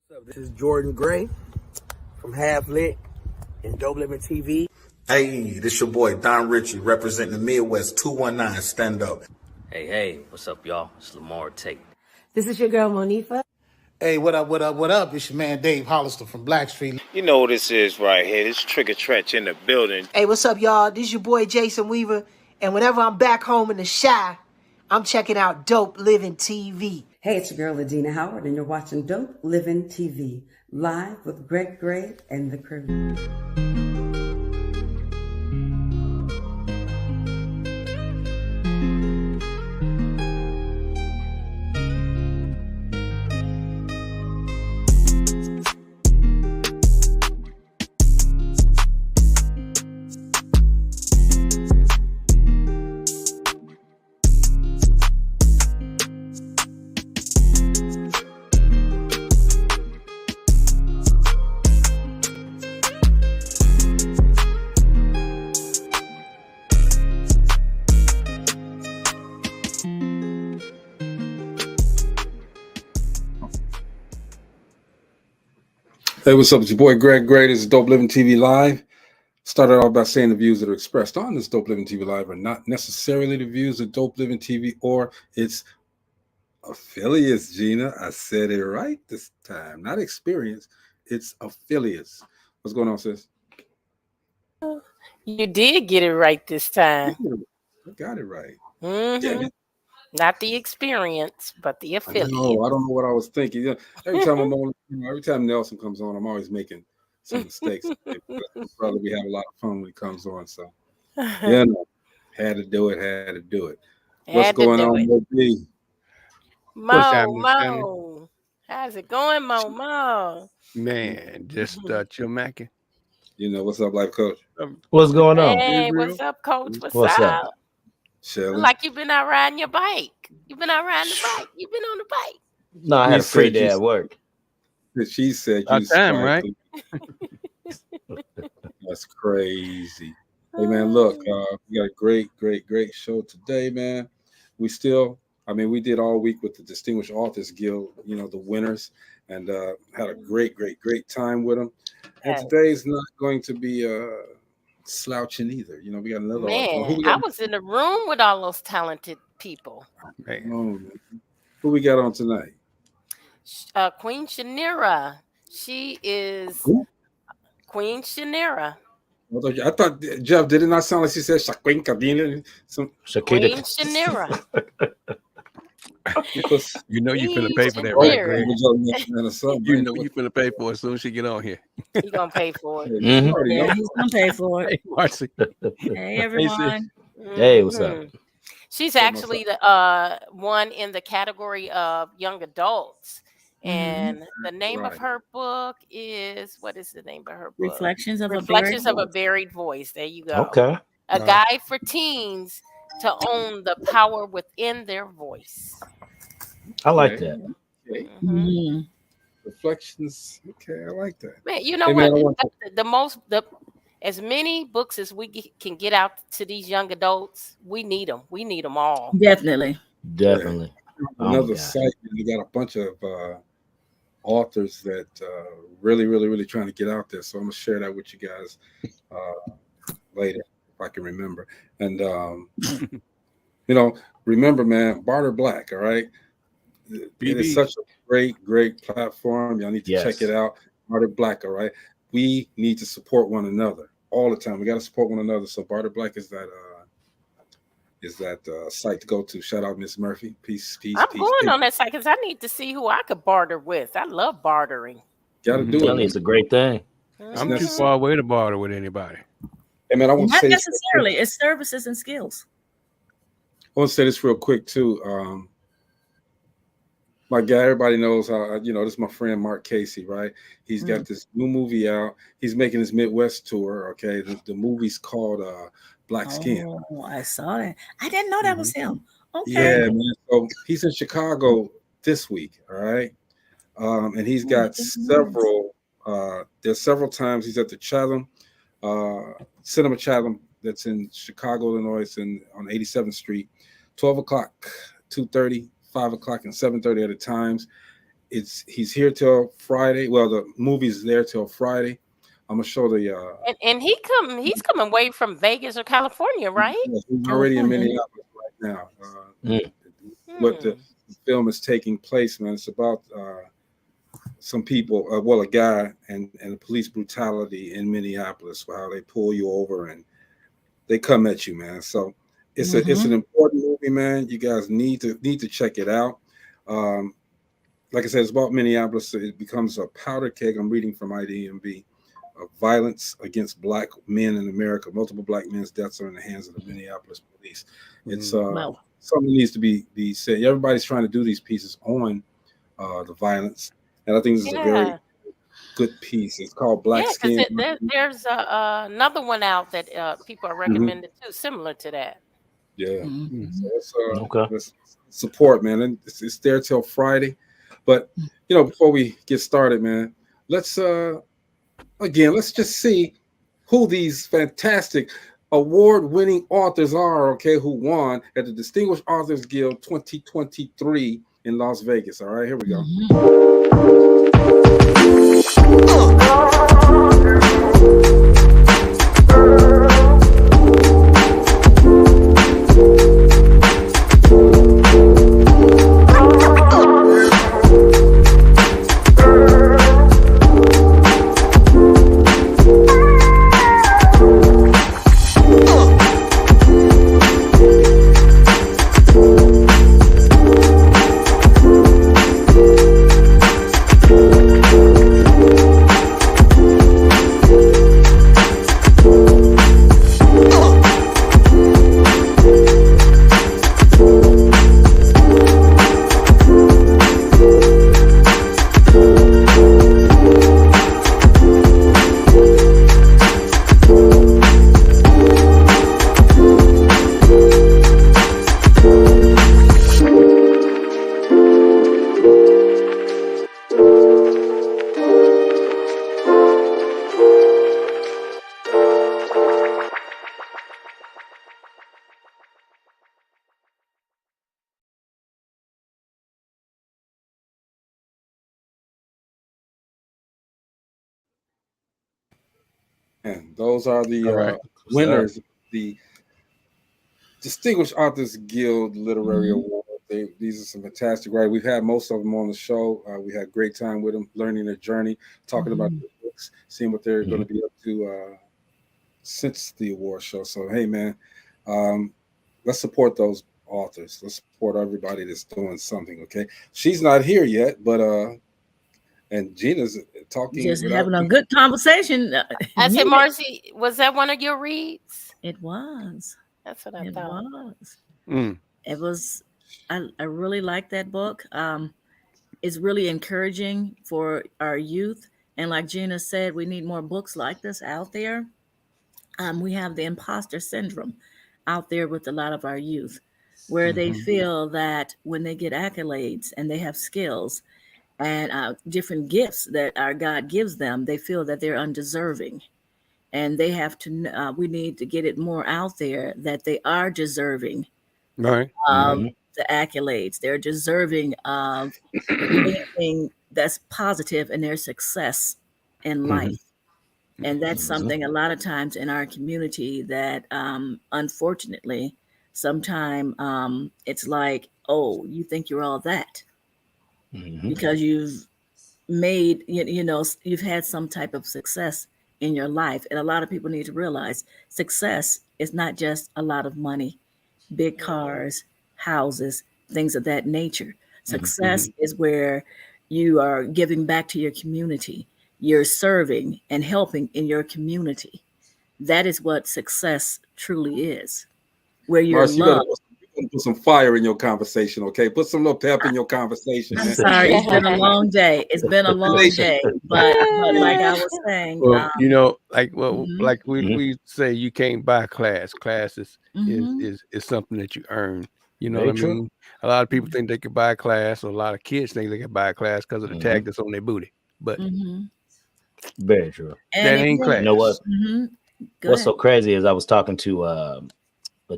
What's up? This is Jordan Gray from Half Lit and Dope Living TV. Hey, this your boy Don Ritchie representing the Midwest 219 Stand Up. Hey, what's up, y'all? It's Lamar Tate. This is your girl, Monifa. Hey, what up? It's your man Dave Hollister from Blackstreet. You know what this is right here. This Trigger Trench in the building. Hey, what's up, y'all? This is your boy Jason Weaver. And whenever I'm back home in the Chi, I'm checking out Dope Living TV. Hey, it's your girl, Adina Howard, and you're watching Dope Living TV, live with Greg Gray and the crew. Hey, what's up? It's your boy Greg Gray. This is Dope Living TV Live. Started off by saying the views that are expressed on this Dope Living TV Live are not necessarily the views of Dope Living TV or its affiliates, Gina. I said it right this time. Not experience, it's affiliates. What's going on, sis? You did get it right this time. I got it right. Mm-hmm. Not the experience, but the affiliate. I don't know what I was thinking. You know, every time I'm on, every time Nelson comes on, I'm always making some mistakes. Probably we have a lot of fun when he comes on. So yeah, no, had to do it. What's going on, Mo? Mo, how's it going, Mo? Man, just chill macking. You know, what's up, life coach? What's going on? Hey, what's up, coach? What's up? Shelly. Like you've been out riding your bike. You've been out riding the bike. You've been on the bike. No, I had a free day at work. She said you time, right? That's crazy. Hey man, look, we got a great show today, man. We did all week with the Distinguished Authors Guild, you know, the winners, and had a great time with them. And today's not going to be slouching either. You know, we got another man. I was in the room with all those talented people. Who we got on tonight? Queen Chaniera. She is Queen Chaniera. I thought Jeff, did it not sound like she said Queen Chaniera. You know you're finna pay for that, right? You know you're finna pay for it as soon as she get on here. You're gonna pay for it. Mm-hmm. Yeah, he's gonna pay for it. Hey, Marcy. Hey, everyone. Hey, what's up? She's actually the one in the category of young adults. And the name of her book is, what is the name of her book? Reflections of a Buried Voice. There you go. Okay. A guide for teens to own the power within their voice. I like that. Okay. Mm-hmm. Reflections. Okay, I like that. Man, you know what? As many books as we can get out to these young adults, we need them. We need them all. Definitely. Another site, you got a bunch of authors that really trying to get out there. So I'm gonna share that with you guys later if I can remember. And you know, remember, man, Barter Black. All right, it is such a great platform. Y'all need to check it out. Barter Black. All right, we need to support one another all the time. We got to support one another. So Barter Black is that site to go to. Shout out Miss Murphy. Peace. I'm going on that site because I need to see who I could barter with. I love bartering. Gotta do it. It's a great thing. I'm too far away to barter with anybody. Hey man, I want to say not necessarily. It's services and skills. I want to say this real quick too. My guy, everybody knows how, you know, this is my friend Mark Casey, right? He's got this new movie out. He's making his Midwest tour. Okay, the movie's called Black Skin. Oh, I saw that. I didn't know that was him. Okay. Yeah, man. So he's in Chicago this week. All right, and he's got several. There's several times he's at the Chatham, Cinema Chatham, that's in Chicago, Illinois, and on 87th Street, 12 o'clock, 2:30. 5 o'clock and 7:30 at the times. he's here till Friday. Well, the movie's there till Friday. I'm gonna show the And he's coming way from Vegas or California, right? he's already in Minneapolis right now. What the film is taking place, man. It's about some people, well, a guy and the police brutality in Minneapolis, how they pull you over and they come at you, man. So it's an important movie, man. You guys need to check it out. Like I said, it's about Minneapolis. It becomes a powder keg. I'm reading from IDMB of violence against Black men in America. Multiple Black men's deaths are in the hands of the Minneapolis police. It's something needs to be said. Everybody's trying to do these pieces on the violence, and I think this is a very good piece. It's called Black Skin. There's another one out that people are recommending too, similar to that. Yeah. So let's support, man, and it's there till Friday. But before we get started, man, let's just see who these fantastic award-winning authors are, okay, who won at the Distinguished Authors Guild 2023 in Las Vegas. All right, here we go. And those are the winners of the Distinguished Authors Guild Literary Award. These are some fantastic writers. We've had most of them on the show. We had a great time with them, learning their journey, talking about the books, seeing what they're going to be up to since the award show. So, hey, man, let's support those authors. Let's support everybody that's doing something, okay? She's not here yet, but and Gina's talking. Just having a good conversation. I said, Marcy, was that one of your reads? It was. That's what I thought. It was. I really like that book. It's really encouraging for our youth. And like Gina said, we need more books like this out there. We have the imposter syndrome out there with a lot of our youth, where they feel that when they get accolades and they have skills and different gifts that our God gives them, they feel that they're undeserving. And they have to, we need to get it more out there that they are deserving of the accolades. They're deserving of anything that's positive in their success in life. And that's something a lot of times in our community that unfortunately, sometimes it's like, oh, you think you're all that because you've made, you've had some type of success in your life. And a lot of people need to realize success is not just a lot of money, big cars, houses, things of that nature. Success is where you are giving back to your community. You're serving and helping in your community. That is what success truly is. Where you're loved. Put some fire in your conversation, okay? Put some little pep in your conversation. I'm sorry, it's been a long day. It's been a long day, but like I was saying, well, like we say, you can't buy class. Class is something that you earn. You know what I mean? A lot of people think they can buy a class, or a lot of kids think they can buy a class because of the tag that's on their booty. But very true. That ain't class. You know what? What's so crazy is I was talking to a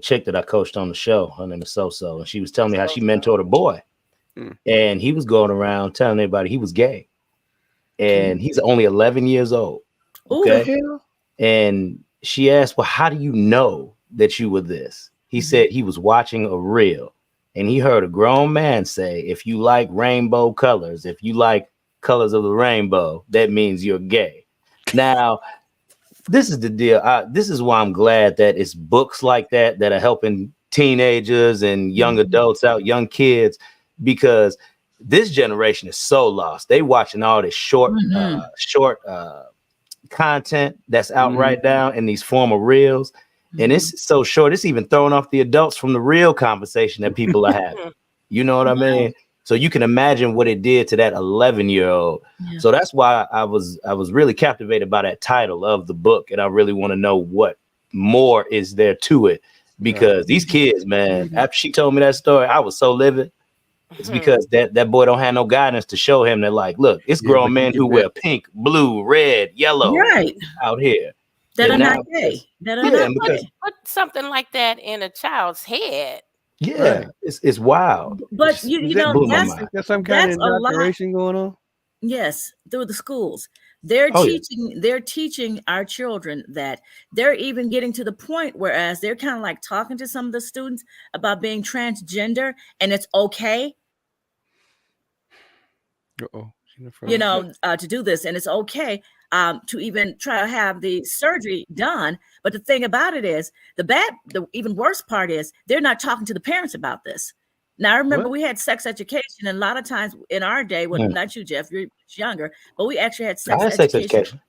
chick that I coached on the show. Her name is So, and she was telling me how she mentored a boy. and he was going around telling everybody he was gay, and he's only 11 years old. Okay, and she asked, "Well, how do you know that you were this?" He said he was watching a reel, and he heard a grown man say, "If you like rainbow colors, if you like colors of the rainbow, that means you're gay." Now, this is the deal. This is why I'm glad that it's books like that that are helping teenagers and young adults out, young kids, because this generation is so lost. They watching all this short content that's out right now in these former reels, and it's so short. It's even throwing off the adults from the real conversation that people are having. You know what I mean? So you can imagine what it did to that 11-year-old. Yeah. So that's why I was really captivated by that title of the book, and I really want to know what more is there to it, because these kids, man, after she told me that story, I was so livid. It's because that boy don't have no guidance to show him that, like, look, it's grown men who wear pink, blue, red, yellow out here that are not gay. That are not gay. Put something like that in a child's head. Yeah, it's wild. But you know, that's some kind of indoctrination going on. Yes, through the schools. They're teaching our children that. They're even getting to the point whereas they're kind of like talking to some of the students about being transgender, and it's okay. You know, to do this, and it's okay to even try to have the surgery done. But the thing about it is, the even worse part is they're not talking to the parents about this. Now, I remember we had sex education, and a lot of times in our day, well, not you, Jeff, you're younger, but we actually had sex education.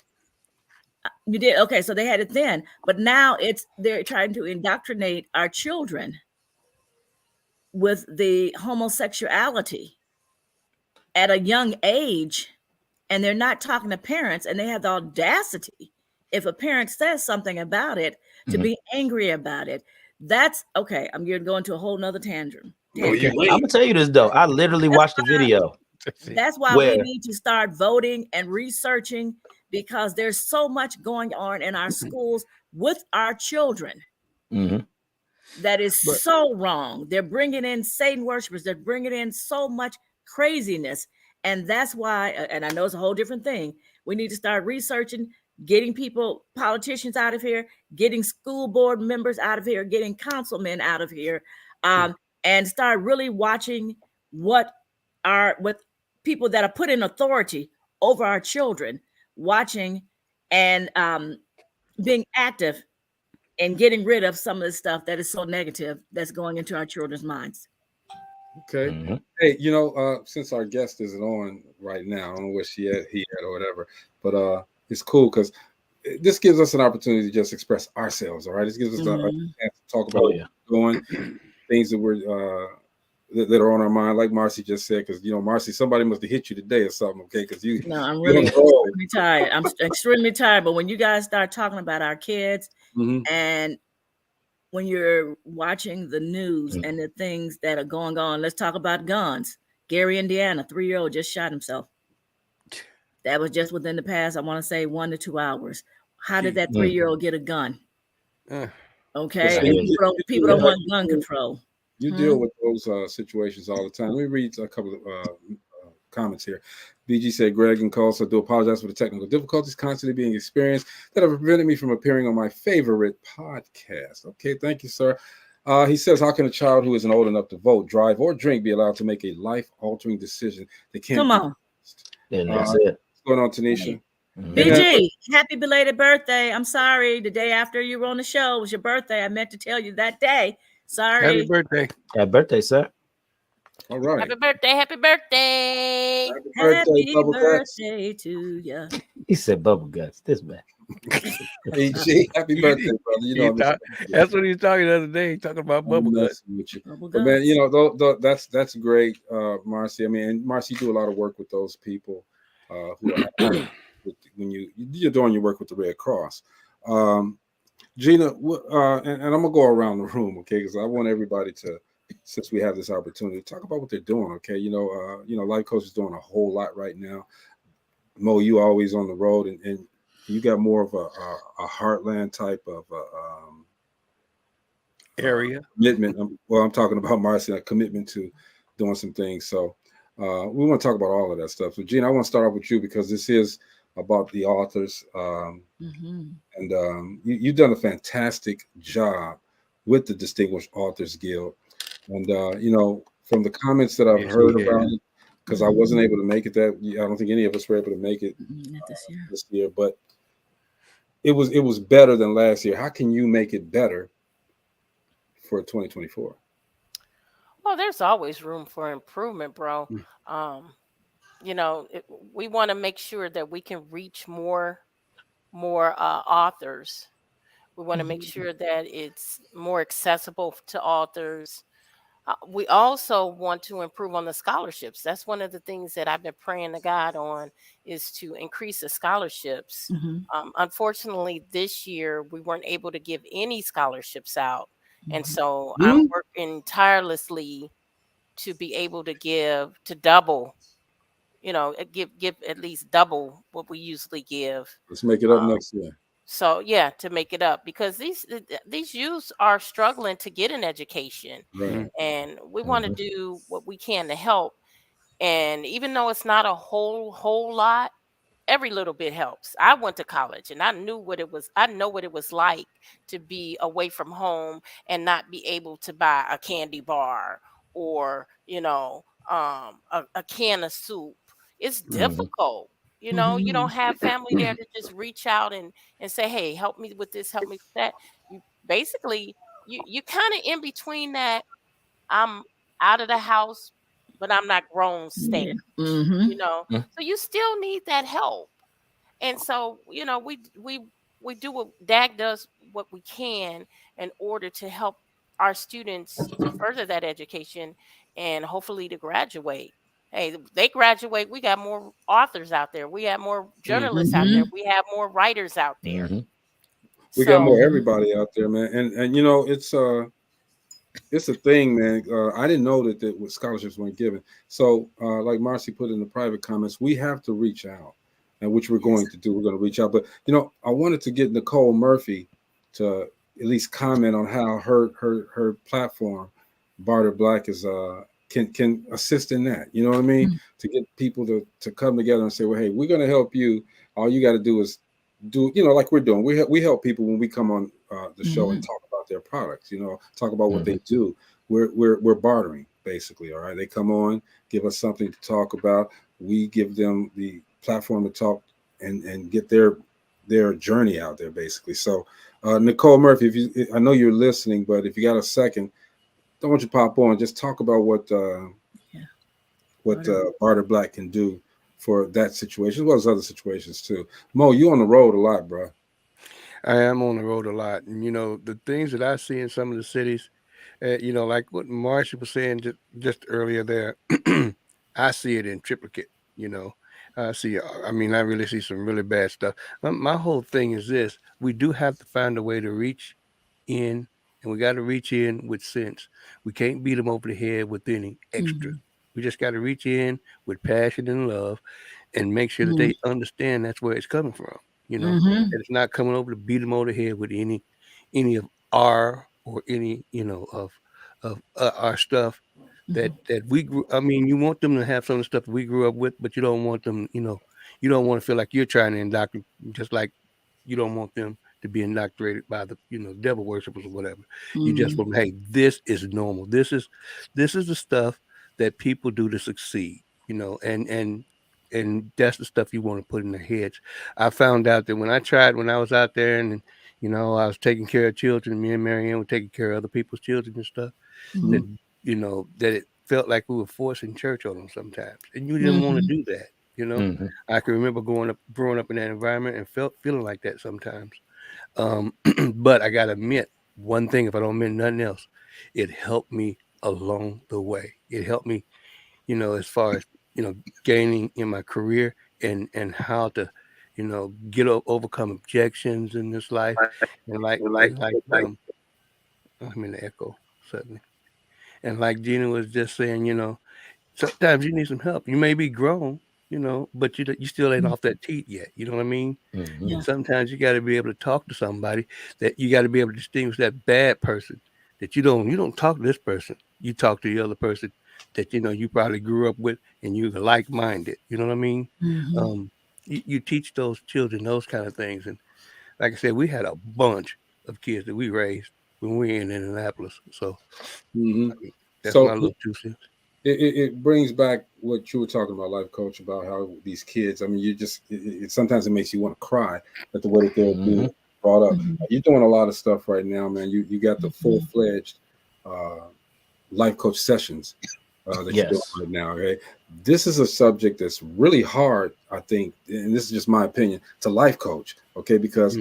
You did? Okay, so they had it then. But now they're trying to indoctrinate our children with the homosexuality at a young age, and they're not talking to parents, and they have the audacity, if a parent says something about it, to be angry about it. That's okay. I'm going to go into a whole nother tantrum. I'm gonna tell you this though. I literally watched the video. That's why we need to start voting and researching, because there's so much going on in our schools with our children that is so wrong. They're bringing in Satan worshipers. They're bringing in so much craziness. And that's why, and I know it's a whole different thing, we need to start researching, getting politicians out of here, getting school board members out of here, getting councilmen out of here, and start really watching what people that are put in authority over our children, watching and being active and getting rid of some of the stuff that is so negative that's going into our children's minds. Okay. Hey, you know, since our guest isn't on right now, I don't know where he at or whatever, but it's cool because this gives us an opportunity to just express ourselves. All right, this gives us a chance to talk about what we're doing, things that we're that are on our mind, like Marcy just said. Because you know, Marcy, somebody must have hit you today or something. Okay, because I'm really extremely tired. I'm extremely tired. But when you guys start talking about our kids and when you're watching the news and the things that are going on, let's talk about guns. Gary, Indiana, 3-year-old just shot himself. That was just within the past, I want to say 1 to 2 hours. How did that 3-year-old get a gun? Okay, and people don't want gun control. You deal with those situations all the time. Let me read a couple of comments here. BG said, Greg and Carl, so do apologize for the technical difficulties constantly being experienced that have prevented me from appearing on my favorite podcast. Okay, thank you, sir. He says, how can a child who isn't old enough to vote, drive, or drink be allowed to make a life-altering decision? They can't. Come on. And that's it. What's going on, Tanisha? BG, happy belated birthday. I'm sorry. The day after you were on the show was your birthday. I meant to tell you that day. Sorry. Happy birthday. Happy birthday, sir. All right. Happy birthday. Happy birthday. Happy birthday to you. He said bubble guts. This man. BG, happy birthday, brother. You know, that's what he was talking the other day. Talking about bubble guts. But man, you know, that's great, Marcy. I mean, and Marcy, you do a lot of work with those people who are when you're doing your work with the Red Cross. Gina, and I'm gonna go around the room, okay? Because I want everybody to, since we have this opportunity, talk about what they're doing, okay? You know, Life Coach is doing a whole lot right now. Mo, you always on the road, and you got more of a heartland type of area commitment. Well, I'm talking about Marcy, a commitment to doing some things. So We want to talk about all of that stuff. So, Gina, I want to start off with you because this is about the authors. And you've done a fantastic job with the Distinguished Authors Guild. And, from the comments that I've heard about it, because I wasn't able to make it I don't think any of us were able to make it this year, but it was better than last year. How can you make it better for 2024? Well, there's always room for improvement, bro. We want to make sure that we can reach more authors. We want to make sure that it's more accessible to authors. We also want to improve on the scholarships. That's one of the things that I've been praying to God on, is to increase the scholarships. Unfortunately, this year we weren't able to give any scholarships out. And so I'm working tirelessly to be able to give to double, give at least double what we usually give. Let's make it up next year. So yeah, to make it up, because these youths are struggling to get an education, and we want to do what we can to help. And even though it's not a whole lot, every little bit helps. I went to college and I know what it was like to be away from home and not be able to buy a candy bar or a can of soup. It's difficult. You don't have family there to just reach out and say, hey, help me with this, help me with that. You basically you kind of in between that I'm out of the house, but I'm not grown state. So you still need that help. And so, we do what DAG does, what we can in order to help our students to further that education and hopefully to graduate. Hey, they graduate, we got more authors out there. We have more journalists out there. We have more writers out there. We got more everybody out there, man. And it's a thing, man. I didn't know that scholarships weren't given. So like Marcy put in the private comments, we have to reach out, and which we're going to do. We're going to reach out. But, I wanted to get Nicole Murphy to at least comment on how her platform, Barter Black, is can assist in that. You know what I mean? To get people to come together and say, well, hey, we're going to help you. All you got to do is like we're doing. We help people when we come on the show and talk about their products, talk about what they do. We're bartering, basically. All right. They come on, give us something to talk about. We give them the platform to talk and get their journey out there, basically. So Nicole Murphy, I know you're listening, but if you got a second, don't want you to pop on, just talk about what Barter Black can do for that situation, as well as other situations too. Mo, you on the road a lot, bro. I am on the road a lot. And, the things that I see in some of the cities, like what Marcia was saying just earlier there, I see it in triplicate, I really see some really bad stuff. My whole thing is this: we do have to find a way to reach in, and we got to reach in with sense. We can't beat them over the head with any extra. We just got to reach in with passion and love and make sure that they understand that's where it's coming from. And it's not coming over to beat them over the head with any of our or any, of our stuff that we grew. I mean, you want them to have some of the stuff we grew up with, but you don't want them, you don't want to feel like you're trying to indoctrinate, just like you don't want them to be indoctrinated by the, devil worshippers or whatever. You just want, hey, this is normal. This is the stuff that people do to succeed, and that's the stuff you want to put in their heads. I found out that when I was out there and, I was taking care of children, me and Marianne were taking care of other people's children and stuff, that it felt like we were forcing church on them sometimes. And you didn't want to do that, I can remember growing up in that environment and feeling like that sometimes. But I got to admit one thing, if I don't admit nothing else, it helped me along the way. It helped me, as far as, gaining in my career and how to, overcome objections in this life. And I'm in the echo suddenly. And like Gina was just saying, sometimes you need some help. You may be grown, but you still ain't off that teat yet. You know what I mean? And sometimes you got to be able to talk to somebody, that you got to be able to distinguish that bad person, that you don't talk to this person. You talk to the other person that you probably grew up with and you're like-minded. You know what I mean? Mm-hmm. You teach those children those kind of things, and like I said, we had a bunch of kids that we raised when we were in Indianapolis. So that's So my little 2 cents. it brings back what you were talking about, Life Coach, about how these kids, I mean, you just, sometimes it makes you want to cry at the way that they're being brought up. You're doing a lot of stuff right now, man. You got the full-fledged Life Coach sessions that you're doing right now, okay? This is a subject that's really hard, I think, and this is just my opinion, to life coach, okay? Because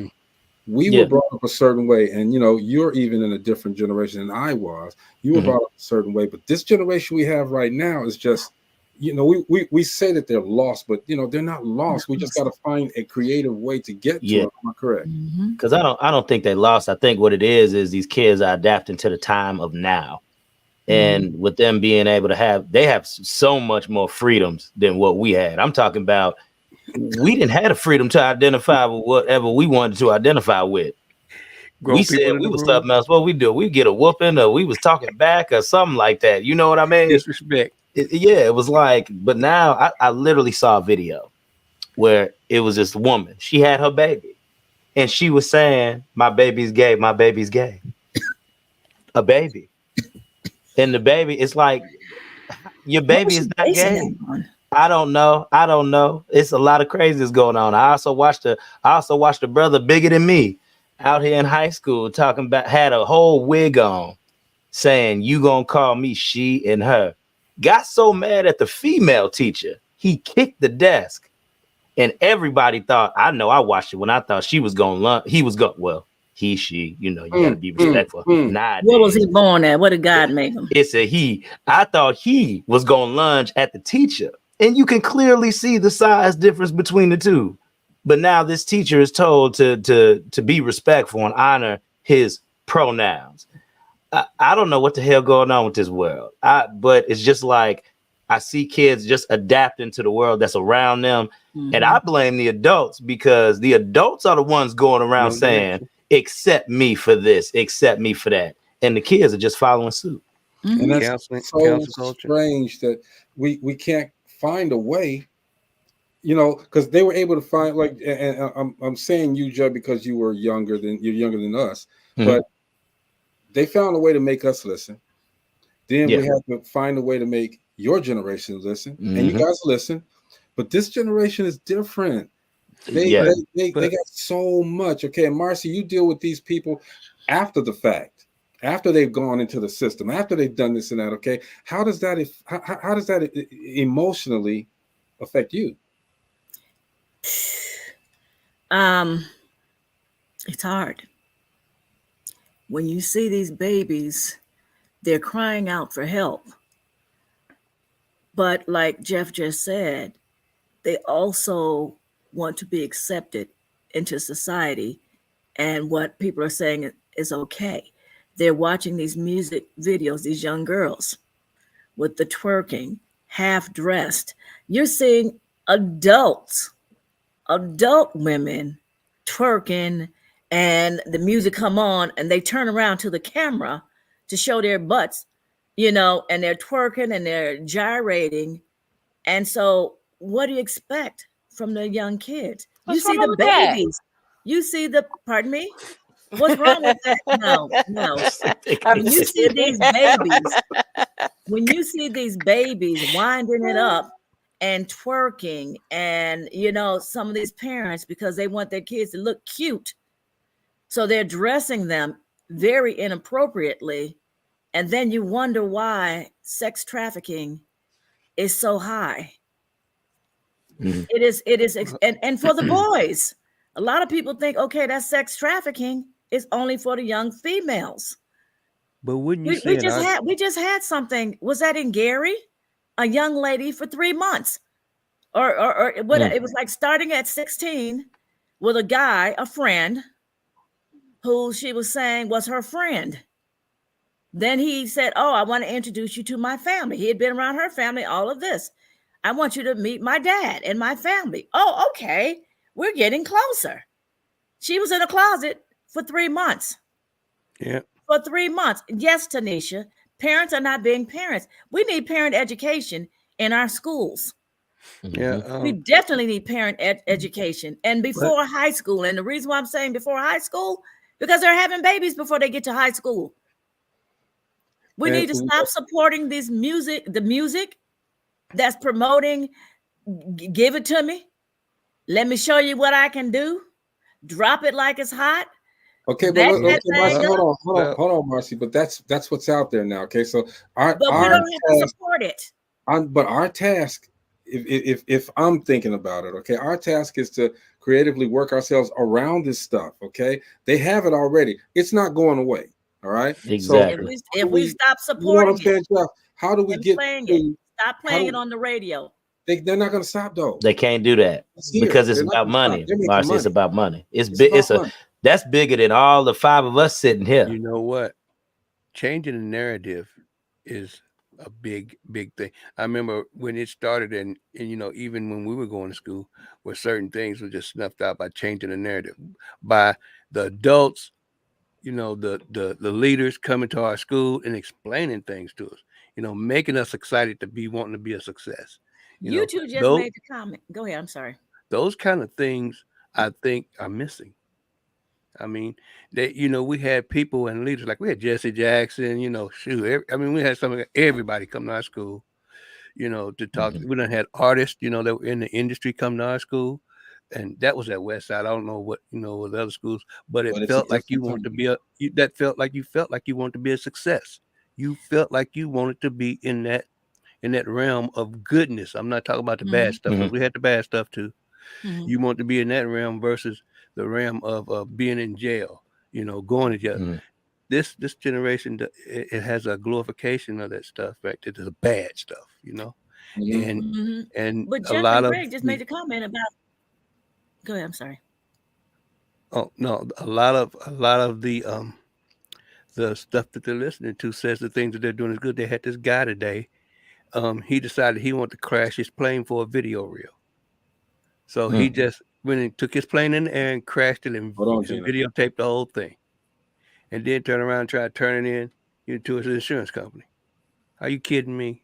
we were brought up a certain way, and you're even in a different generation than I was. You were brought up a certain way, but this generation we have right now is just, we say that they're lost, but they're not lost. We just got to find a creative way to get to it. Am I correct? Because I don't think they lost. I think what it is these kids are adapting to the time of now. And with them being able to they have so much more freedoms than what we had. I'm talking about, we didn't have the freedom to identify with whatever we wanted to identify with. We said we was something else. What we do? We get a whooping, or we was talking back, or something like that. You know what I mean? Disrespect. It was like, but now I literally saw a video where it was this woman. She had her baby, and she was saying, "My baby's gay. My baby's gay." A baby. And the baby, it's like, your baby is not gay. I don't know. It's a lot of craziness going on. I also watched a brother bigger than me out here in high school talking about, had a whole wig on, saying, "You gonna call me she and her." Got so mad at the female teacher, he kicked the desk, and everybody thought, I watched it when I thought she was gonna learn. He was going, well, he, she, you gotta be respectful. Nah, what was he born at? What did God make him? It's a he. I thought he was gonna lunge at the teacher, and you can clearly see the size difference between the two. But now this teacher is told to be respectful and honor his pronouns. I don't know what the hell going on with this world. But it's just like, I see kids just adapting to the world that's around them, and I blame the adults, because the adults are the ones going around saying, "Accept me for this, accept me for that," and the kids are just following suit. And that's so strange that we can't find a way, because they were able to find, like, and I'm saying you, Judd, because you're younger than us, but they found a way to make us listen. Then we have to find a way to make your generation listen, and you guys listen. But this generation is different. They got so much. Okay, and Marcy, you deal with these people after the fact, after they've gone into the system, after they've done this and that. Okay, how does that emotionally affect you? It's hard when you see these babies. They're crying out for help, but like Jeff just said, they also want to be accepted into society, and what people are saying is okay. They're watching these music videos, these young girls with the twerking, half dressed. You're seeing adult women twerking, and the music come on, and they turn around to the camera to show their butts, and they're twerking and they're gyrating. And so what do you expect from the young kids? You see the babies. You see pardon me? What's wrong with that? No. When you see these babies winding it up and twerking, and some of these parents, because they want their kids to look cute, so they're dressing them very inappropriately, and then you wonder why sex trafficking is so high. It is, and for the boys, a lot of people think, okay, that's sex trafficking is only for the young females. But wouldn't you say we just had something? Was that in Gary? A young lady for 3 months, or what? It was like starting at 16 with a guy, a friend, who she was saying was her friend. Then he said, "Oh, I want to introduce you to my family." He had been around her family, all of this. "I want you to meet my dad and my family." "Oh, okay. We're getting closer." She was in a closet for 3 months. Yeah. For 3 months. Yes, Tanisha, Parents are not being parents. We need parent education in our schools. Yeah, We definitely need parent education, and before high school. And the reason why I'm saying before high school, because they're having babies before they get to high school. We need to stop supporting the music that's promoting, give it to me. Let me show you what I can do. Drop it like it's hot. Okay, but Marcy, hold on, Marcy. But that's what's out there now. Okay, so we don't have to support it. But our task, if I'm thinking about it, okay, our task is to creatively work ourselves around this stuff. Okay, they have it already. It's not going away. All right. Exactly. So if we stop supporting it, Jeff, how do we get stop playing it on the radio? They're not going to stop though. They can't do that because it's about money. Marcy, it's about money. That's bigger than all the five of us sitting here. You know what? Changing the narrative is a big thing. I remember when it started, and even when we were going to school, where certain things were just snuffed out by changing the narrative by the adults. The leaders coming to our school and explaining things to us. Making us excited to be wanting to be a success. You two just made the comment. Go ahead. I'm sorry. Those kind of things I think are missing. I mean, we had people and leaders like we had Jesse Jackson, we had everybody come to our school, to talk. We done had artists, that were in the industry come to our school, and that was at West Side. I don't know what, with other schools, but it felt like you wanted to be felt like you wanted to be a success. You felt like you wanted to be in that realm of goodness. I'm not talking about the bad stuff, because we had the bad stuff too. You want to be in that realm versus the realm of being in jail, going to jail. This generation, it has a glorification of that stuff, right? It is the bad stuff, and but a lot of Greg just made a comment about. Go ahead. I'm sorry. Oh no, a lot of the stuff that they're listening to says the things that they're doing is good. They had this guy today. He decided he wanted to crash his plane for a video reel. So he just went and took his plane in the air and crashed it and videotaped the whole thing. And then turn around and try to turn it in into his insurance company. Are you kidding me?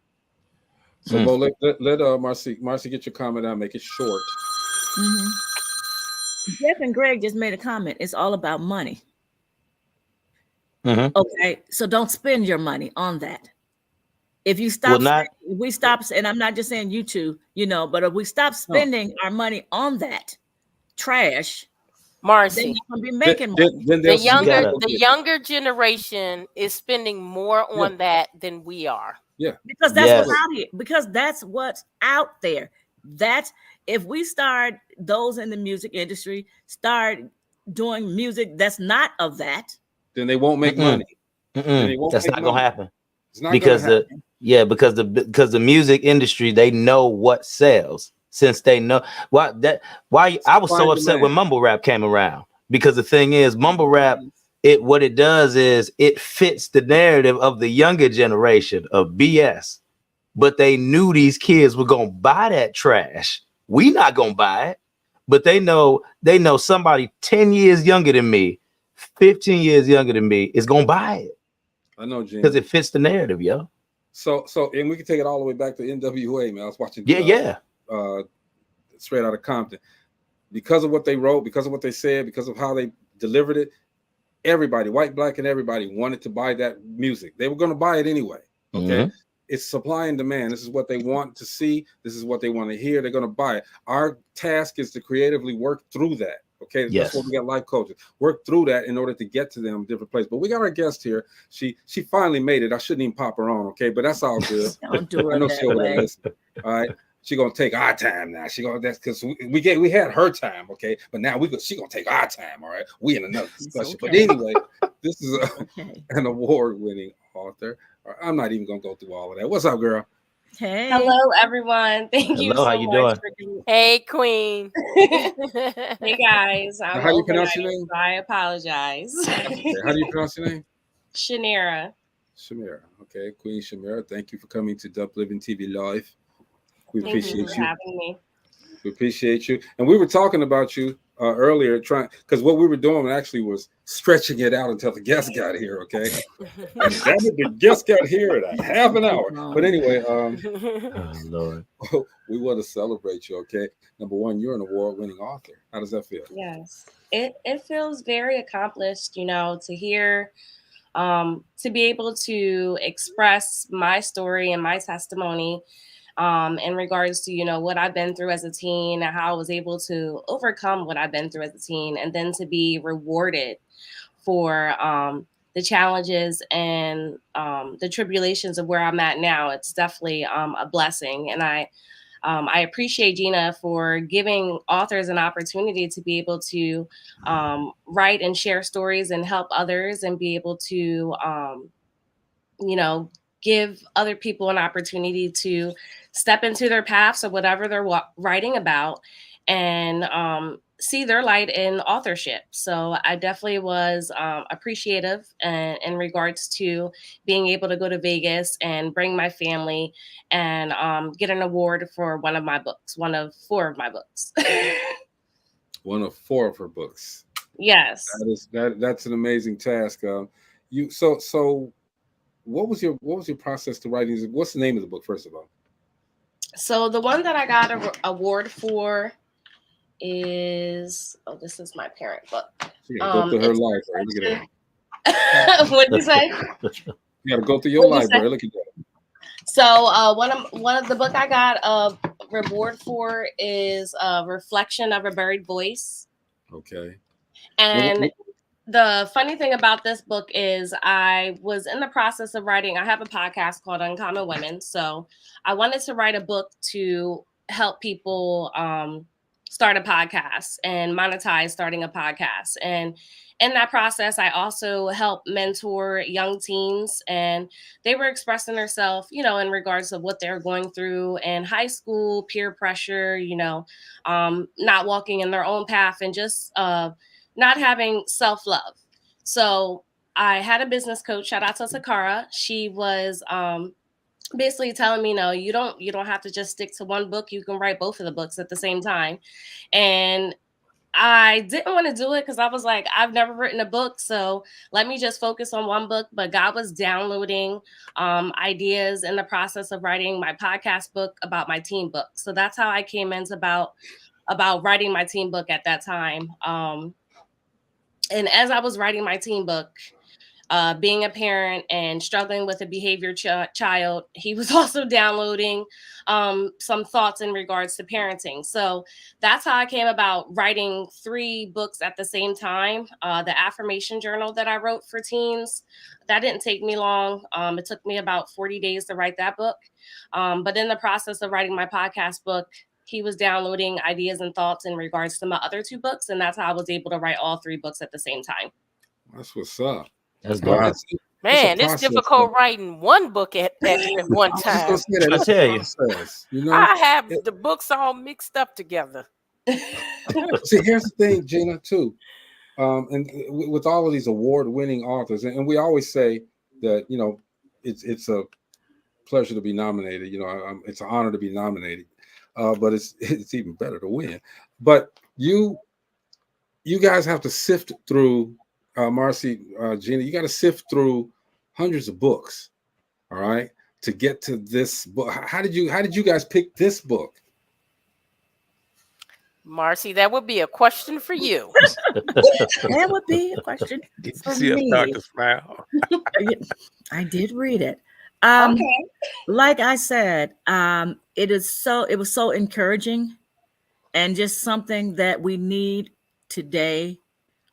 So let Marcy get your comment out, make it short. Jeff and Greg just made a comment. It's all about money. Okay, so don't spend your money on that. If you stop, we stop, and I'm not just saying you two, but if we stop spending our money on that trash, Marcy, then you're gonna be making money. The younger generation is spending more on that than we are. Yeah, because that's what's out here. Because that's what's out there. That's if we start those in the music industry start doing music that's not of that, then they won't make money. That's not gonna happen. Because the music industry, they know what sells. Since they know why I was so upset when mumble rap came around, because the thing is, mumble rap, what it does is it fits the narrative of the younger generation of BS. But they knew these kids were gonna buy that trash. We not gonna buy it, but they know somebody 10 years younger than me, 15 years younger than me is gonna buy it. I know, Jim, because it fits the narrative, yo. So, and we can take it all the way back to NWA, man. I was watching, Straight Outta Compton. Because of what they wrote, because of what they said, because of how they delivered it, everybody, white, black, and everybody wanted to buy that music. They were going to buy it anyway. Okay, it's supply and demand. This is what they want to see. This is what they want to hear. They're going to buy it. Our task is to creatively work through that. Okay, that's what we got, life coaches. Work through that in order to get to them different places. But we got our guest here. She finally made it. I shouldn't even pop her on, okay? But that's all good. Don't do her that way. All right. She gonna take our time now. That's because we had her time, okay? But now she gonna take our time, all right? We in another discussion. Okay. But anyway, this is an award-winning author. I'm not even gonna go through all of that. What's up, girl? Hey. Hello, everyone. Thank you so how you much doing? Hey, Queen. Hey, guys. How do you pronounce your name? I apologize. Okay. How do you pronounce your name? Chaniera. Chaniera. Okay, Queen Chaniera. Thank you for coming to DopelivenTV Live. We Thank appreciate you for having me. We appreciate you. And we were talking about you earlier, trying, because what we were doing actually was stretching it out until the guest got here. Okay, and damn it, the guest got here in a half an hour. But anyway, Oh, Lord. we want to celebrate you. Okay, number one, you're an award-winning author. How does that feel? Yes, it feels very accomplished, to hear, to be able to express my story and my testimony in regards to, what I've been through as a teen and how I was able to overcome what I've been through as a teen, and then to be rewarded for the challenges and the tribulations of where I'm at now. It's definitely a blessing. And I appreciate Gina for giving authors an opportunity to be able to write and share stories and help others, and be able to, give other people an opportunity to step into their paths or whatever they're writing about, and see their light in authorship. So I definitely was appreciative in regards to being able to go to Vegas and bring my family and get an award for one of my books, one of 4 of my books. One of 4 of her books. Yes. That's an amazing task. So what was your process to writing? What's the name of the book, first of all? So the one that I got an award for is, this is my parent book. You gotta go through her library. Look at that. What did you say? You gotta go through your library. Look at that. So one of the book I got a reward for is Reflection of a Buried Voice. Okay. And the funny thing about this book is I was in the process of writing. I have a podcast called Uncommon Women. So I wanted to write a book to help people start a podcast and monetize starting a podcast. And in that process, I also help mentor young teens, and they were expressing themselves, in regards to what they're going through in high school, peer pressure, not walking in their own path, and just not having self-love. So I had a business coach, shout out to Sakara. She was basically telling me, no, you don't have to just stick to one book. You can write both of the books at the same time. And I didn't want to do it because I was like, I've never written a book, so let me just focus on one book. But God was downloading ideas in the process of writing my podcast book about my teen book. So that's how I came into about writing my teen book at that time. And as I was writing my teen book, being a parent and struggling with a behavior child, he was also downloading some thoughts in regards to parenting. So that's how I came about writing 3 books at the same time. The affirmation journal that I wrote for teens, that didn't take me long. It took me about 40 days to write that book. But in the process of writing my podcast book, he was downloading ideas and thoughts in regards to my other 2 books. And that's how I was able to write all 3 books at the same time. That's what's up. That's good. Man, it's difficult writing one book at one time. I tell you. I have the books all mixed up together. See, here's the thing, Gina, too. And with all of these award-winning authors, and we always say that, it's a pleasure to be nominated. It's an honor to be nominated. But it's even better to win. But you guys have to sift through, Marcy, Gina, you got to sift through hundreds of books, all right, to get to this book. How did you guys pick this book? Marcy, that would be a question for you. That would be a question for me. Dr. Smile. I did read it. Okay. Like I said, it was so encouraging, and just something that we need today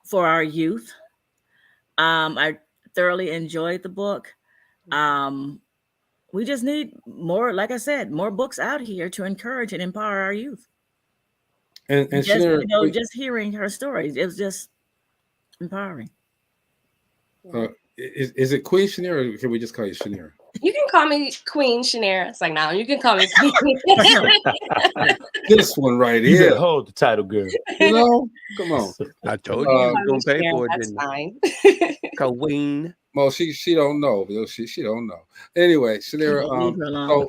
for our youth. I thoroughly enjoyed the book. We just need more, like I said, more books out here to encourage and empower our youth. And just, just hearing her stories, it was just empowering. Is it Queen Chaniera, or can we just call you Chaniera? You can call me Queen Chaniera. It's like, no, you can call me Queen. This one right here. You hold the title, girl. Come on. I told you you was gonna pay for it. That's fine. Queen. Well, she don't know. She don't know. Anyway, Chaniera. So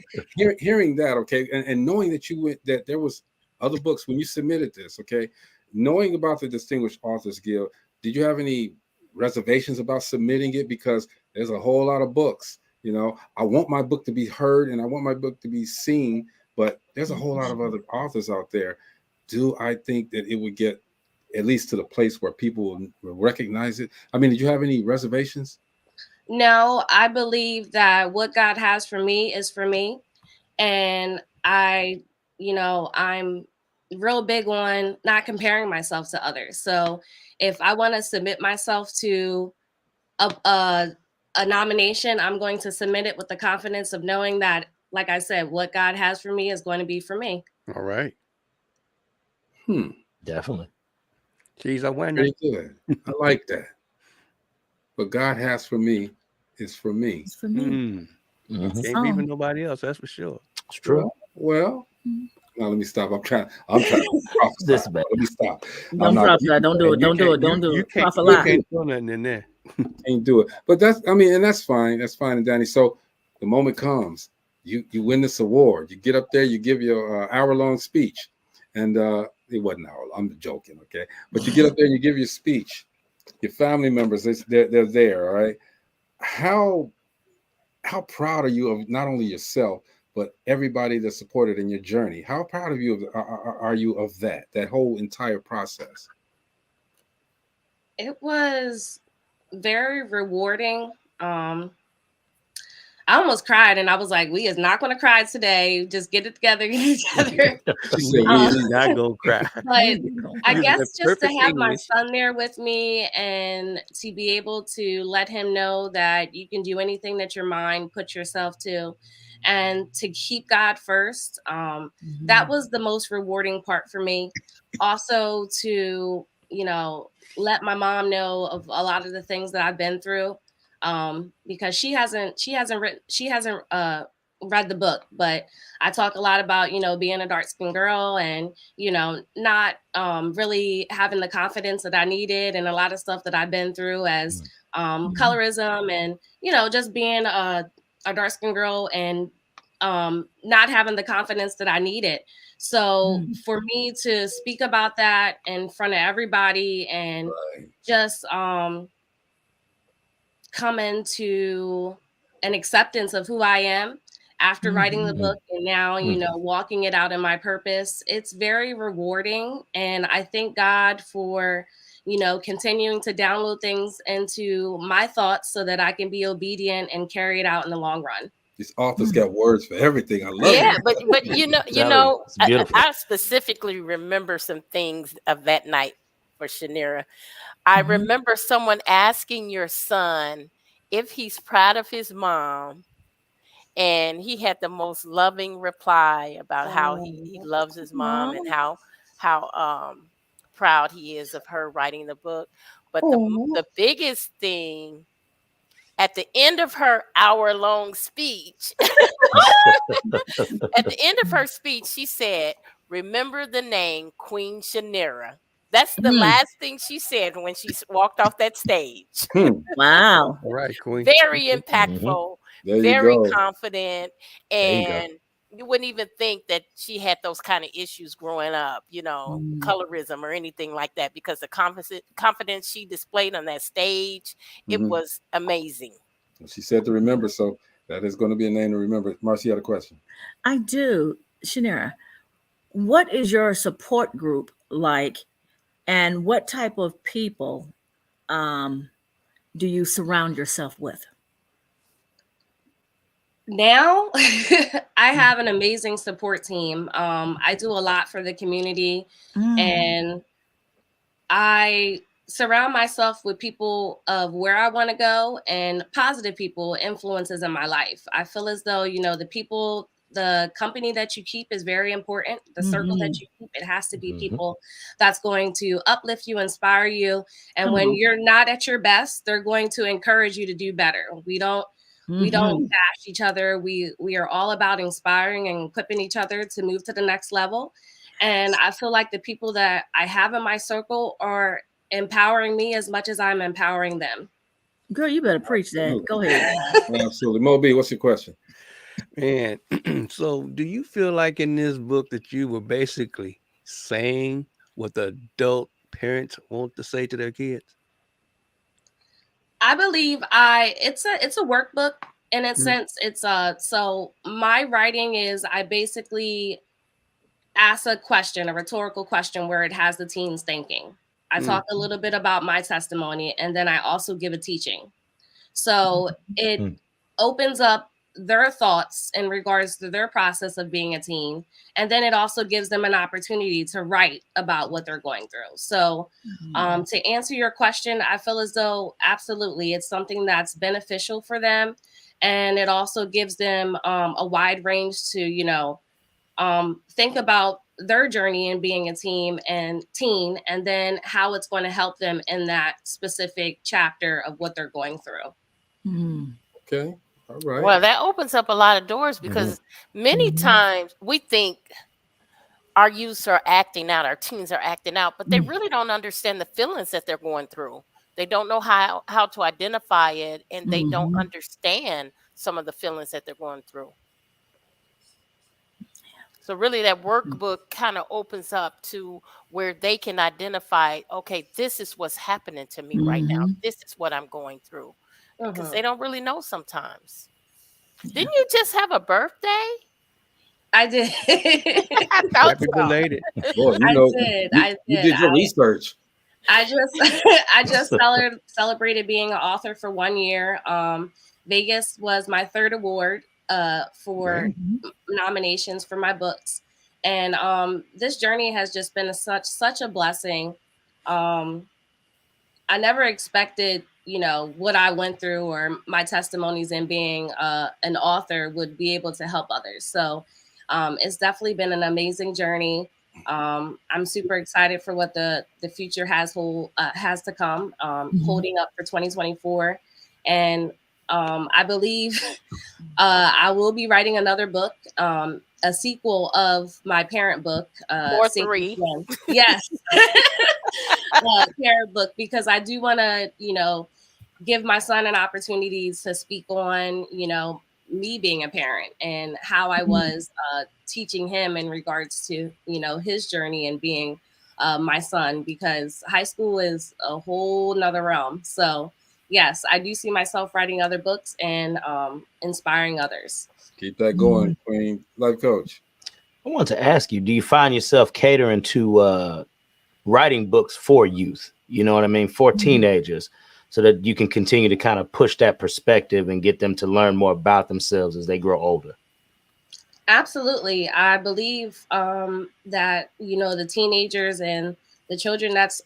hearing that, okay, and knowing that that there was other books, when you submitted this, okay, knowing about the Distinguished Authors Guild, did you have any reservations about submitting it? Because there's a whole lot of books. You know, I want my book to be heard and I want my book to be seen, but there's a whole lot of other authors out there. Do I think that it would get at least to the place where people will recognize it? I mean, did you have any reservations? No, I believe that what God has for me is for me. And I'm real big on not comparing myself to others. So if I want to submit myself to a nomination, I'm going to submit it with the confidence of knowing that, like I said, what God has for me is going to be for me. All right. Definitely. Jeez, I wonder. Very good. I like that. What God has for me is for me. It's for me. Can't be for nobody else. That's for sure. It's true. Well, now let me stop. I'm trying to prophesy. This bad. Let me stop. Don't prophesy. Don't do it. Don't do it. Don't do it. Prophet lie. Can't do nothing in there. Can't do it. But that's, I mean, and that's fine. That's fine. And Danny, so the moment comes, you win this award. You get up there, you give your hour-long speech. And it wasn't hour. I'm joking, okay? But you get up there and you give your speech. Your family members, they're there, all right? How proud are you of not only yourself, but everybody that supported in your journey? How proud of you are you of that whole entire process? It was very rewarding. I almost cried, and I was like, "We is not going to cry today. Just get it together, Not go cry." But I guess just to have my son there with me and to be able to let him know that you can do anything that your mind puts yourself to, and to keep God first. That was the most rewarding part for me. Also to, let my mom know of a lot of the things that I've been through. Because she hasn't read the book, but I talk a lot about, being a dark-skinned girl and, not really having the confidence that I needed, and a lot of stuff that I've been through as colorism and, just being a dark-skinned girl and not having the confidence that I needed. So for me to speak about that in front of everybody and just come into an acceptance of who I am after writing the book and now, walking it out in my purpose, it's very rewarding. And I thank God for, continuing to download things into my thoughts so that I can be obedient and carry it out in the long run. These authors got words for everything. I love it. Yeah, but I specifically remember some things of that night for Chaniera. I remember someone asking your son if he's proud of his mom, and he had the most loving reply about how he loves his mom and how proud he is of her writing the book. But the biggest thing, at the end of her hour-long speech, she said, "Remember the name Queen Chaniera." That's the last thing she said when she walked off that stage. Wow. All right, Queen. Very impactful, very confident, and you wouldn't even think that she had those kind of issues growing up, colorism or anything like that, because the confidence she displayed on that stage, it was amazing. She said to remember, so that is going to be a name to remember. Marcy, you had a question. I do. Chaniera, what is your support group like? And what type of people do you surround yourself with? Now, I have an amazing support team. I do a lot for the community, and I surround myself with people of where I want to go and positive people, influences in my life. I feel as though, the company that you keep is very important. The circle that you keep, it has to be people that's going to uplift you, inspire you. And when you're not at your best, they're going to encourage you to do better. We don't bash each other. We are all about inspiring and equipping each other to move to the next level. And I feel like the people that I have in my circle are empowering me as much as I'm empowering them. Girl, you better preach that. Go ahead. Absolutely. Moby, what's your question? Man, so do you feel like in this book that you were basically saying what the adult parents want to say to their kids? I believe it's a workbook in a sense. It's so my writing is I basically ask a question, a rhetorical question where it has the teens thinking. I talk a little bit about my testimony, and then I also give a teaching. So it opens up their thoughts in regards to their process of being a teen. And then it also gives them an opportunity to write about what they're going through. So to answer your question, I feel as though absolutely it's something that's beneficial for them. And it also gives them a wide range to, think about their journey in being a teen, and then how it's going to help them in that specific chapter of what they're going through. Okay. All right. Well, that opens up a lot of doors because many times we think our youths are acting out, our teens are acting out, but they really don't understand the feelings that they're going through. They don't know how to identify it, and they don't understand some of the feelings that they're going through. So really that workbook kind of opens up to where they can identify, okay, this is what's happening to me right now. This is what I'm going through. Because they don't really know sometimes. Didn't you just have a birthday? I did. Happy belated. Boy, I did. You did your research. I just celebrated being an author for 1 year. Vegas was my third award for nominations for my books. And this journey has just been such a blessing. I never expected, what I went through or my testimonies in being an author would be able to help others. So it's definitely been an amazing journey. I'm super excited for what the future has to come, holding up for 2024. And I believe I will be writing another book, a sequel of my parent book. Or 3. Yes. Parent book, because I do want to, give my son an opportunity to speak on, me being a parent and how I was teaching him in regards to, his journey and being my son, because high school is a whole nother realm. So yes, I do see myself writing other books and inspiring others. Keep that going, Queen. Life coach. I want to ask you, do you find yourself catering to writing books for youth? You know what I mean? For teenagers, so that you can continue to kind of push that perspective and get them to learn more about themselves as they grow older? Absolutely. I believe that, the teenagers and the children that's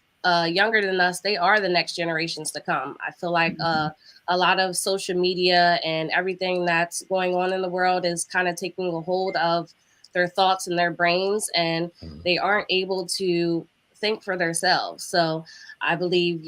younger than us, they are the next generations to come. I feel like a lot of social media and everything that's going on in the world is kind of taking a hold of their thoughts and their brains, and they aren't able to think for themselves. So I believe,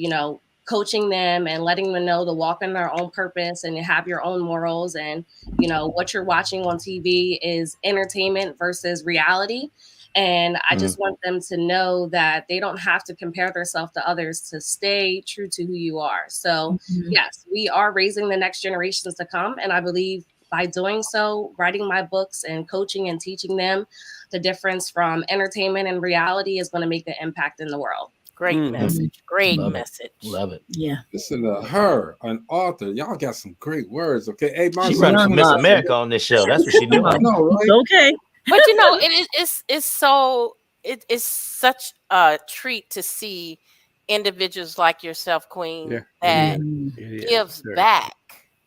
coaching them and letting them know to walk in their own purpose and have your own morals, and what you're watching on TV is entertainment versus reality. And I just want them to know that they don't have to compare themselves to others to stay true to who you are. So yes, we are raising the next generations to come, and I believe by doing so, writing my books and coaching and teaching them the difference from entertainment and reality is going to make an impact in the world. Great message. Great Love message. Love it. Yeah. Listen to her, an author. Y'all got some great words. Okay. Hey, my She running for Miss America on this show. That's what she doing. I know, right? Okay. But it's such a treat to see individuals like yourself, Queen, that gives back.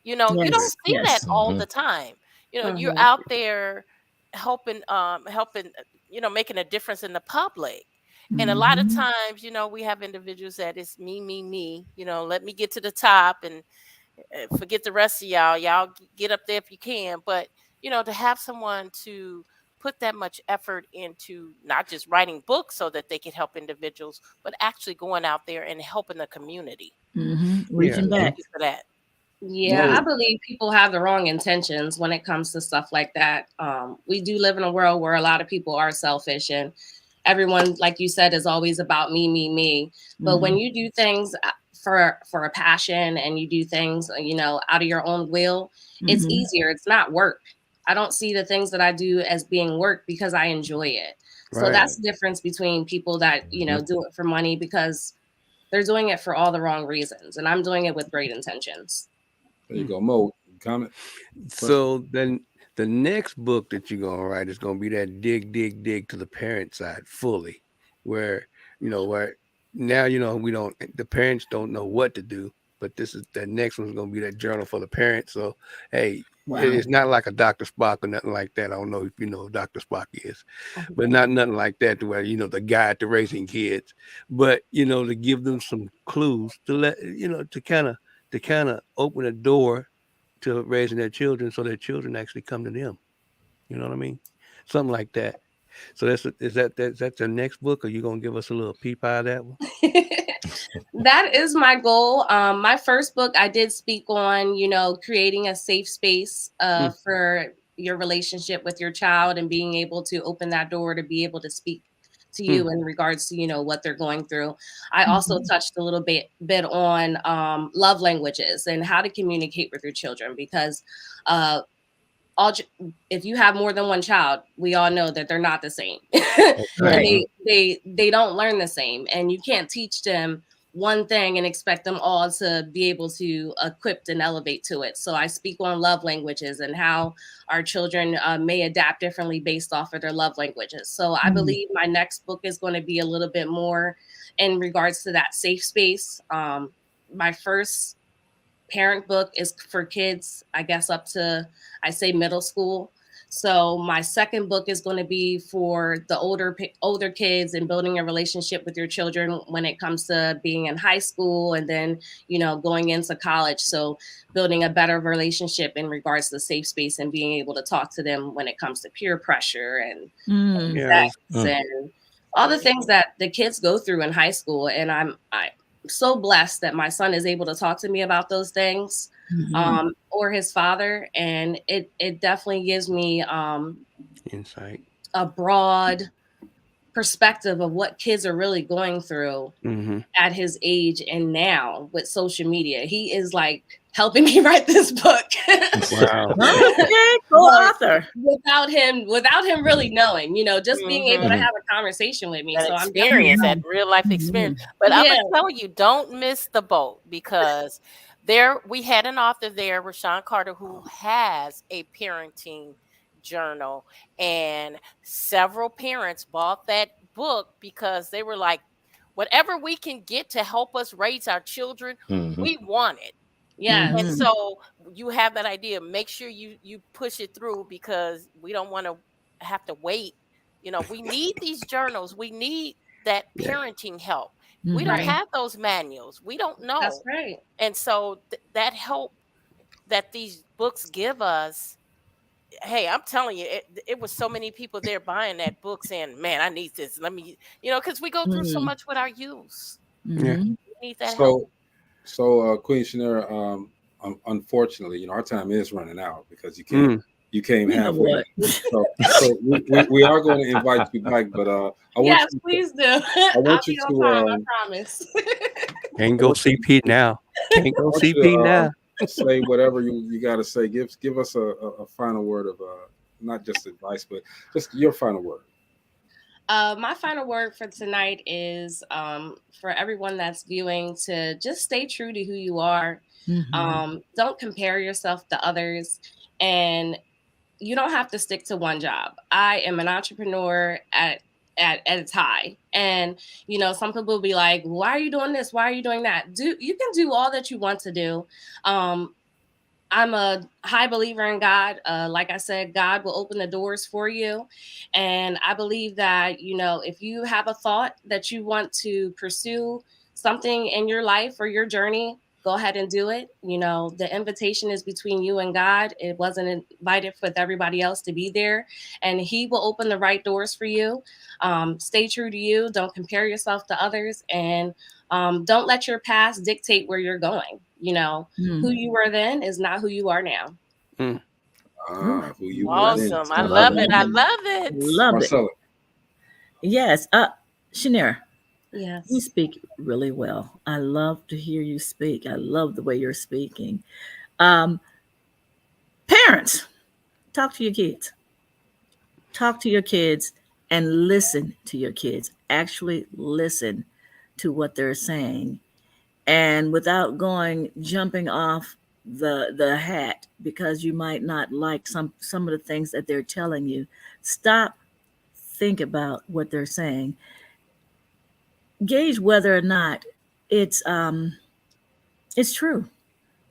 You don't see that all the time. You're out there helping, making a difference in the public. And a lot of times, we have individuals that it's me, let me get to the top and forget the rest of y'all. Y'all get up there if you can. But, to have someone to put that much effort into not just writing books so that they can help individuals, but actually going out there and helping the community. Reaching back. Thank you for that. Yeah, I believe people have the wrong intentions when it comes to stuff like that. We do live in a world where a lot of people are selfish, and everyone, like you said, is always about me. But when you do things for a passion and you do things, out of your own will, it's easier. It's not work. I don't see the things that I do as being work because I enjoy it. So that's the difference between people that, you know, do it for money because they're doing it for all the wrong reasons. And I'm doing it with great intentions. There you go, Mo. Comment. So then the next book that you're gonna write is gonna be that dig to the parent side fully, where where now the parents don't know what to do, but the next one's gonna be that journal for the parents. So hey, it's not like a Dr. Spock or nothing like that. I don't know if you know who Dr. Spock is, but nothing like that to where the guide to raising kids, but to give them some clues to let to kind of open a door to raising their children so their children actually come to them. You know what I mean? Something like that. So is that the next book, or you gonna give us a little peep out of that one? That is my goal. My first book, I did speak on, creating a safe space for your relationship with your child and being able to open that door to be able to speak to you in regards to, what they're going through. I also touched a little bit on love languages and how to communicate with your children because if you have more than one child, we all know that they're not the same. And they don't learn the same, and you can't teach them one thing and expect them all to be able to equip and elevate to it. So I speak on love languages and how our children may adapt differently based off of their love languages. So I believe my next book is going to be a little bit more in regards to that safe space. My first parent book is for kids, I guess up to, I say, middle school. So my second book is going to be for the older kids and building a relationship with your children when it comes to being in high school and then, going into college. So building a better relationship in regards to the safe space and being able to talk to them when it comes to peer pressure and sex and all the things that the kids go through in high school. And I'm so blessed that my son is able to talk to me about those things. Or his father, and it definitely gives me insight, a broad perspective of what kids are really going through at his age. And now with social media, he is like helping me write this book. Wow. Okay, co-author. Without him really knowing, just being able to have a conversation with me. That so experience, that real life experience. But I'm gonna tell you, don't miss the boat because we had an author there, Rashawn Carter, who has a parenting journal, and several parents bought that book because they were like, whatever we can get to help us raise our children, we want it. Yeah. And so you have that idea. Make sure you push it through because we don't want to have to wait. We need these journals. We need that parenting help. We don't have those manuals. We don't know. That's right. And so that help that these books give us, hey, I'm telling you, it was so many people there buying that book saying, man, I need this. Let me, because we go through so much with our youth. We need that help. So Queen Chaniera, unfortunately, our time is running out because you came halfway. So we are going to invite you back, but please do. I want you to I promise. Can't go CP now. Can't go CP now. Say whatever you got to say. Give us a final word of not just advice, but just your final word. My final word for tonight is for everyone that's viewing to just stay true to who you are. Don't compare yourself to others, and you don't have to stick to one job. I am an entrepreneur at its high, and some people will be like, why are you doing this? Why are you doing that? You can do all that you want to do. I'm a high believer in God. Like I said, God will open the doors for you. And I believe that, if you have a thought that you want to pursue something in your life or your journey, go ahead and do it. The invitation is between you and God. It wasn't invited with everybody else to be there. And He will open the right doors for you. Stay true to you. Don't compare yourself to others. And don't let your past dictate where you're going. Who you were then is not who you are now. Who you awesome. Were I love it. I love it. Love Marcella. it. Yes. Chaniera. Yes. You speak really well. I love to hear you speak. I love the way you're speaking. Parents, talk to your kids. Talk to your kids and listen to your kids. Actually listen to what they're saying, and without jumping off the hat because you might not like some of the things that they're telling you. Stop, think about what they're saying, gauge whether or not it's true,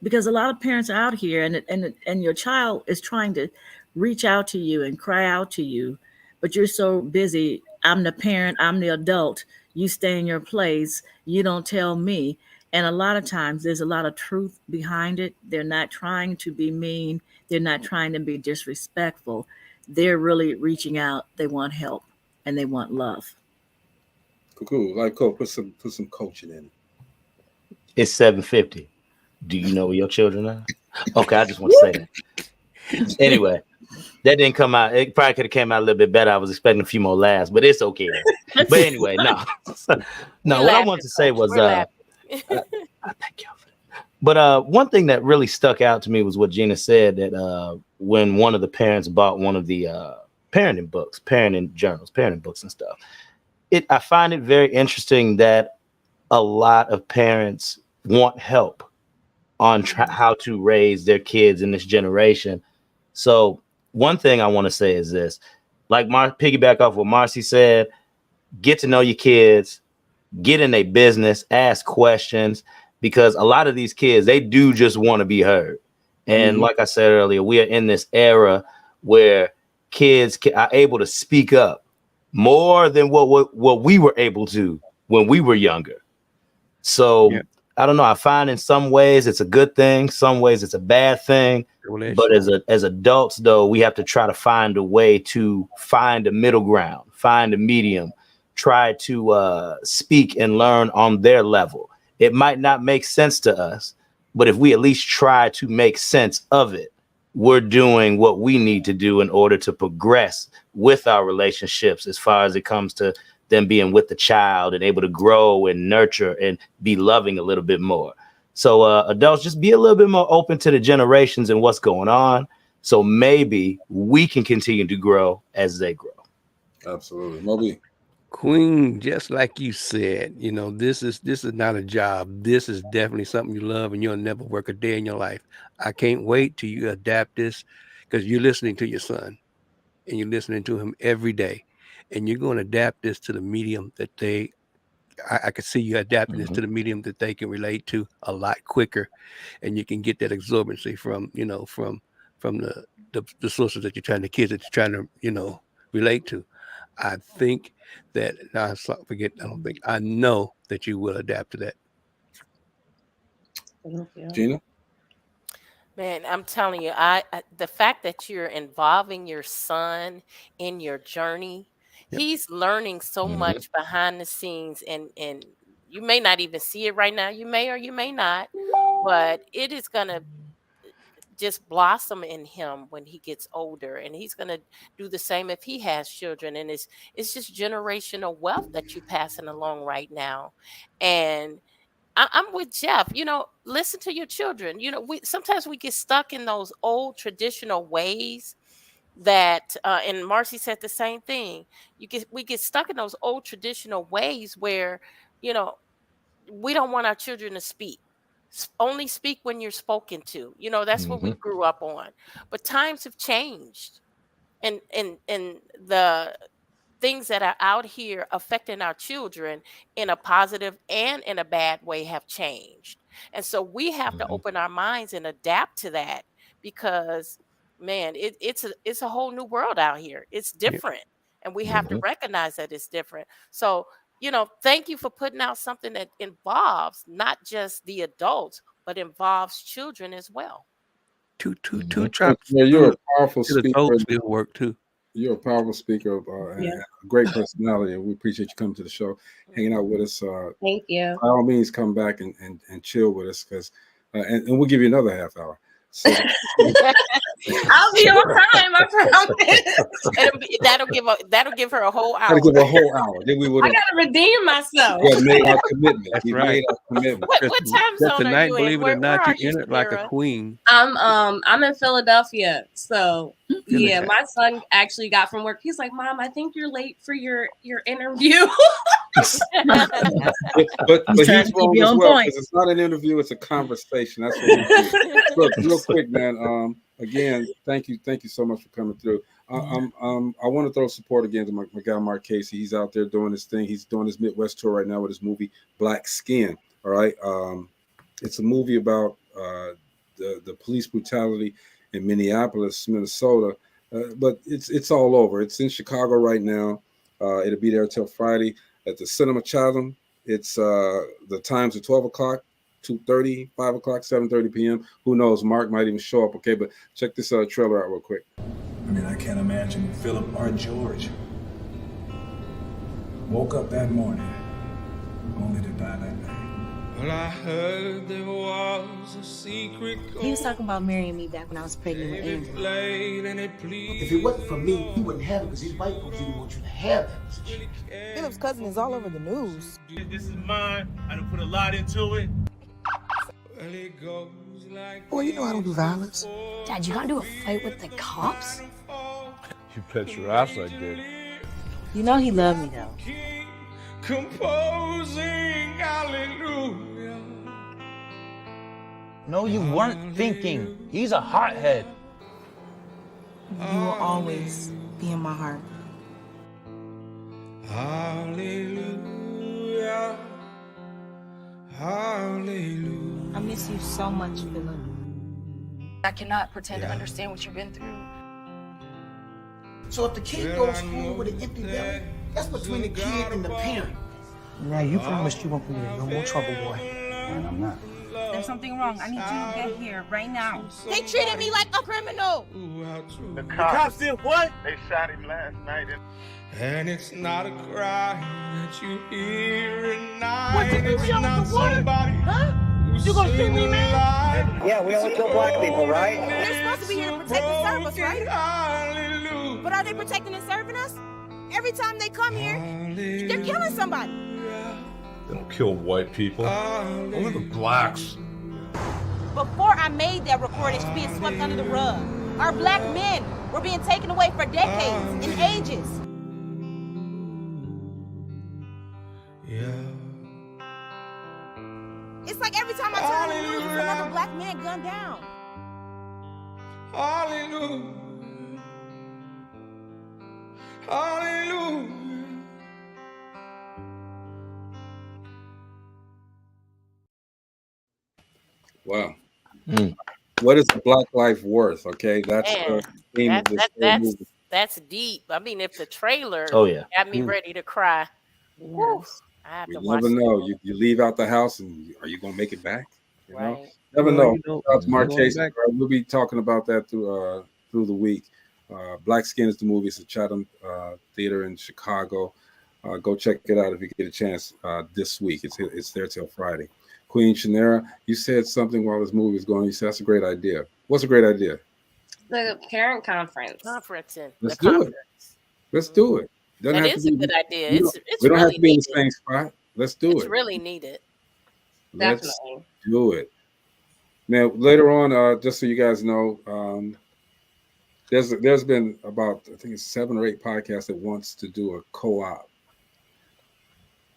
because a lot of parents are out here, and your child is trying to reach out to you and cry out to you, but you're so busy. I'm the parent, I'm the adult, you stay in your place, you don't tell me. And a lot of times there's a lot of truth behind it. They're not trying to be mean, they're not trying to be disrespectful. They're really reaching out, they want help and they want love. Cool. Like Cole, put some coaching in it. It's 7:50. Do you know where your children are? Okay, I just want to say that. Anyway, that didn't come out. It probably could have came out a little bit better. I was expecting a few more laughs, but it's okay. But anyway, no. No, what I wanted to say was I thank y'all for that. But one thing that really stuck out to me was what Gina said, that when one of the parents bought one of the parenting books, parenting journals, parenting books and stuff. I find it very interesting that a lot of parents want help on how to raise their kids in this generation. So one thing I want to say is this, like piggyback off what Marcy said, get to know your kids, get in their business, ask questions, because a lot of these kids, they do just want to be heard. And like I said earlier, we are in this era where kids are able to speak up more than what we were able to when we were younger. So I don't know. I find in some ways it's a good thing, some ways it's a bad thing. But as adults, though, we have to try to find a way to find a middle ground, find a medium, try to speak and learn on their level. It might not make sense to us, but if we at least try to make sense of it, we're doing what we need to do in order to progress with our relationships as far as it comes to them being with the child and able to grow and nurture and be loving a little bit more. So adults, just be a little bit more open to the generations and what's going on. So maybe we can continue to grow as they grow. Absolutely. Moby. Queen, just like you said, you know, this is not a job. This is definitely something you love, and you'll never work a day in your life. I can't wait till you adapt this, because you're listening to your son and you're listening to him every day, and you're going to adapt this to the medium that I could see you adapting this to the medium that they can relate to a lot quicker, and you can get that absorbency from the sources that you're trying, the kids that you're trying to, relate to. I think that I know that you will adapt to that. Gina? Man, I'm telling you, the fact that you're involving your son in your journey, he's learning so much behind the scenes, and you may not even see it right now. You may or you may not, but it is gonna just blossom in him when he gets older, and he's going to do the same if he has children. And it's just generational wealth that you're passing along right now. And I'm with Jeff. Listen to your children. Sometimes we get stuck in those old traditional ways that and Marcy said the same thing. We get stuck in those old traditional ways where we don't want our children to speak. Only speak when you're spoken to. That's what we grew up on. But times have changed, and the things that are out here affecting our children in a positive and in a bad way have changed. And so we have to open our minds and adapt to that, because man, it's a whole new world out here. It's different. And we have to recognize that it's different. So thank you for putting out something that involves not just the adults, but involves children as well. Two You're a powerful speaker. Work too. You're a powerful speaker and a great personality, and we appreciate you coming to the show, hanging out with us. Thank you. By all means, come back and chill with us, because and we'll give you another half hour. So, I'll be on time, I promise. That'll give her a whole hour. that'll give a whole hour. Then we would I have gotta redeem myself. made our commitment. That's We right. made our commitment. What time Just zone are tonight, you in? believe it or Where not, are you you, entered like a Chaniera? queen. I'm in Philadelphia, so yeah. Philadelphia. My son actually got from work. He's like, "Mom, I think you're late for your interview." but He's trying he's to keep wrong you as on well point. because it's not an interview; it's a conversation. That's what we do. Look, real quick, man. Again, thank you so much for coming through. I want to throw support again to my guy Mark Casey. He's out there doing his thing. He's doing his Midwest tour right now with his movie Black Skin. All right, it's a movie about the police brutality in Minneapolis, Minnesota. But it's all over. It's in Chicago right now. It'll be there till Friday at the Cinema Chatham. It's the times are 12 o'clock, 2:30, 5 o'clock, 7:30 p.m. Who knows? Mark might even show up. Okay, but check this trailer out real quick. I mean, I can't imagine Philip or George woke up that morning only to die that night. Well, I heard there was a secret. He was talking about marrying me back when I was pregnant with Andrew. If it wasn't for me, he wouldn't have it because these white folks didn't want you to have that position. Philip's cousin is all over the news. This is mine. I done put a lot into it. Well, it goes like Boy, you know I don't do violence. Dad, you gotta do a fight with the cops? You bet your ass I did. You know he loved me though. Composing hallelujah. No, you weren't thinking. He's a hothead. You will always be in my heart. Hallelujah. Hallelujah. I miss you so much, Philip. I cannot pretend to understand what you've been through. So if the kid goes home with an empty belly, that's between the kid and the parent. Now, you promised you won't be in no more trouble, boy. And I'm not. There's something wrong. I need you to get here right now. They treated me like a criminal. The cops did what? They shot him last night. And it's not a cry that you hear at night. What, you It's yelling not for water? somebody Huh? You gonna shoot me, man? Yeah, we only kill black people, right? They're supposed to be here to protect and serve us, right? Hallelujah. But are they protecting and serving us? Every time they come here, they're killing somebody. They don't kill white people. Only the blacks. Before I made that report, it was being swept under the rug. Our black men were being taken away for decades and ages. It's like every time I turn on the news, there's another black man gunned down. Hallelujah. Hallelujah. Wow. What is the black life worth? Okay, that's Man, the theme of this whole movie. that's deep. I mean, if the trailer Oh, yeah. got me ready to cry, whew, I have You to watch never it. know. You leave out the house and are you gonna make it back? You know, Right. never Well, know. you know, Shout out to Mark going Casey. back- We'll be talking about that through the week. Black Skin is the movie. It's at Chatham Theater in Chicago. Go check it out if you get a chance this week. It's there till Friday. Queen Chaniera, you said something while this movie was going. You said that's a great idea. What's a great idea? The parent conference. Conferencing. Let's the do conference. it. Let's do it. Doesn't That have is to a be- good idea. we It's don't- it's we don't really have to be in needed. the same spot. Let's do It's it. really needed. Let's Definitely. do it. Now, later on, just so you guys know, there's been about, I think it's 7 or 8 podcasts that wants to do a co-op.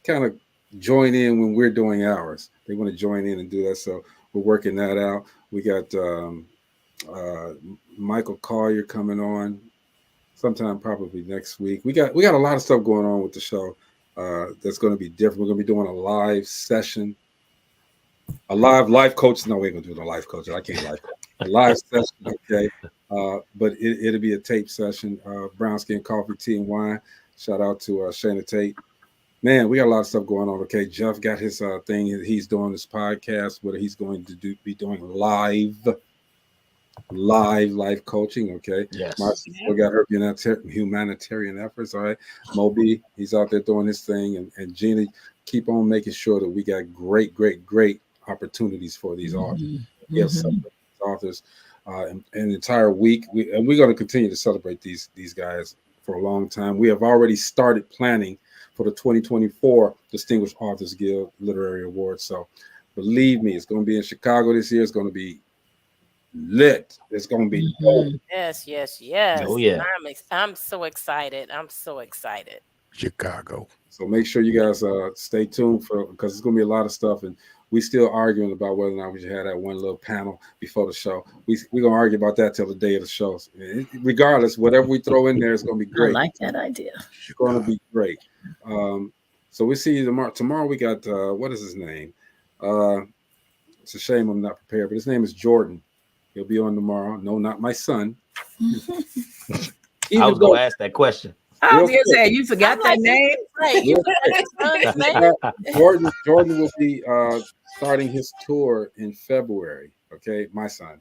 Kind of join in when we're doing ours. They want to join in and do that. So we're working that out. We got Michael Collier coming on sometime probably next week. We got a lot of stuff going on with the show that's going to be different. We're going to be doing a live session. A live coach. No, we ain't gonna do the live coach. I can't live coach. A live session, okay. But it'll be a tape session. Brown Skin Coffee, Tea and Wine. Shout out to Shayna Tate. Man, we got a lot of stuff going on. Okay, Jeff got his thing. He's doing this podcast. What he's going to be doing live coaching. Okay. Yes. Marcia got her humanitarian efforts. All right. Moby, he's out there doing his thing, and Gina, keep on making sure that we got great opportunities for these artists. We have some authors an entire week. And we're going to continue to celebrate these guys for a long time. We have already started planning for the 2024 Distinguished Authors Guild Literary Awards. So believe me, it's going to be in Chicago this year. It's going to be lit. It's going to be dope. Yes. Oh, yeah. I'm so excited. Chicago. So make sure you guys stay tuned because it's going to be a lot of stuff. And we still arguing about whether or not we should have that one little panel before the show. We're going to argue about that till the day of the show. Regardless, whatever we throw in there is going to be great. I like that idea. It's going to be great. So we see you tomorrow. Tomorrow we got, what is his name? It's a shame I'm not prepared, but his name is Jordan. He'll be on tomorrow. No, not my son. I was going to ask that question. I was going to say, you forgot that name? Jordan will be starting his tour in February. Okay, my son.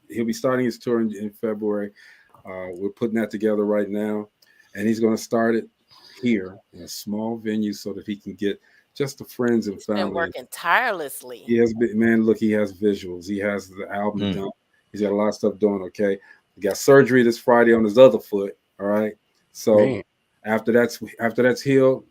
He'll be starting his tour in February. We're putting that together right now, and he's going to start it here in a small venue so that he can get just the friends and family. Been working tirelessly. He has been, man. Look, he has visuals. He has the album done. He's got a lot of stuff doing. Okay, he got surgery this Friday on his other foot. All right. So after that's healed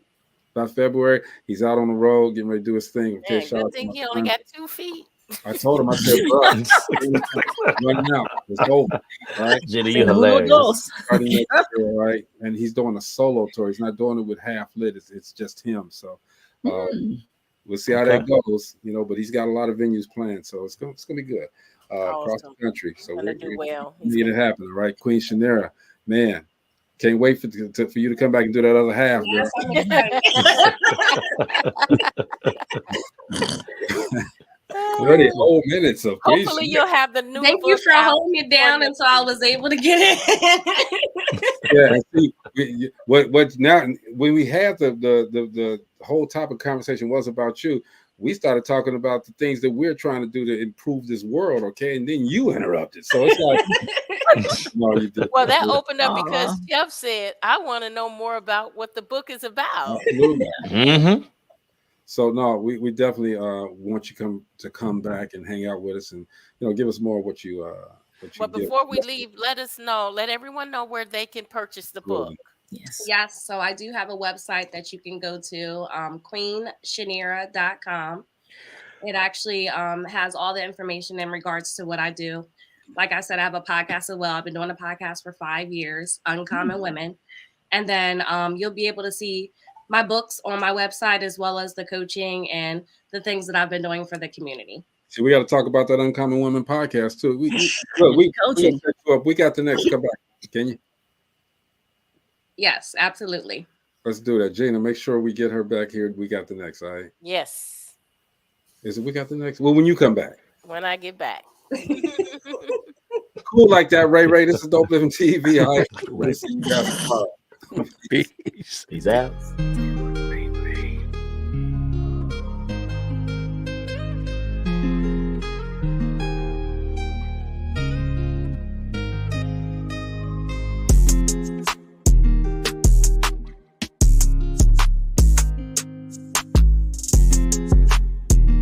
by February, he's out on the road getting ready to do his thing. Okay, good thing he only got 2 feet. I told him, I said, bro, right now, it's over. Right? Jenny, you're hilarious. Right. And he's doing a solo tour. He's not doing it with half lit. It's just him. So we'll see how that goes, but he's got a lot of venues planned. So it's gonna be good across the country. So we're do well. Need it happen, all right? Queen Chaniera, man. Can't wait for you to come back and do that other half, Yes, girl. 30 whole minutes of Queen Hopefully you'll have the new. Thank you for holding it down until I was able to get it. Yeah, see, what now? When we had the whole topic conversation was about you, we started talking about the things that we're trying to do to improve this world. Okay, and then you interrupted, so it's like. No, you didn't. Well, that opened up because Jeff said, "I want to know more about what the book is about." Absolutely. So no, we definitely want you to come back and hang out with us, and give us more of what you. But before we leave, let everyone know where they can purchase the book. Yes. So I do have a website that you can go to, queenchaniera.com. It actually has all the information in regards to what I do. Like I said, I have a podcast as well. I've been doing a podcast for 5 years, Uncommon Women. And then you'll be able to see my books on my website, as well as the coaching and the things that I've been doing for the community. See, we got to talk about that Uncommon Women podcast too. We got the next. Come back, can you? Yes, absolutely. Let's do that. Gina, make sure we get her back here. We got the next, all right? Yes. Is it we got the next? Well, when you come back. When I get back. Cool like that, Ray. This is Dope Living TV. All right. See you guys tomorrow. Peace out.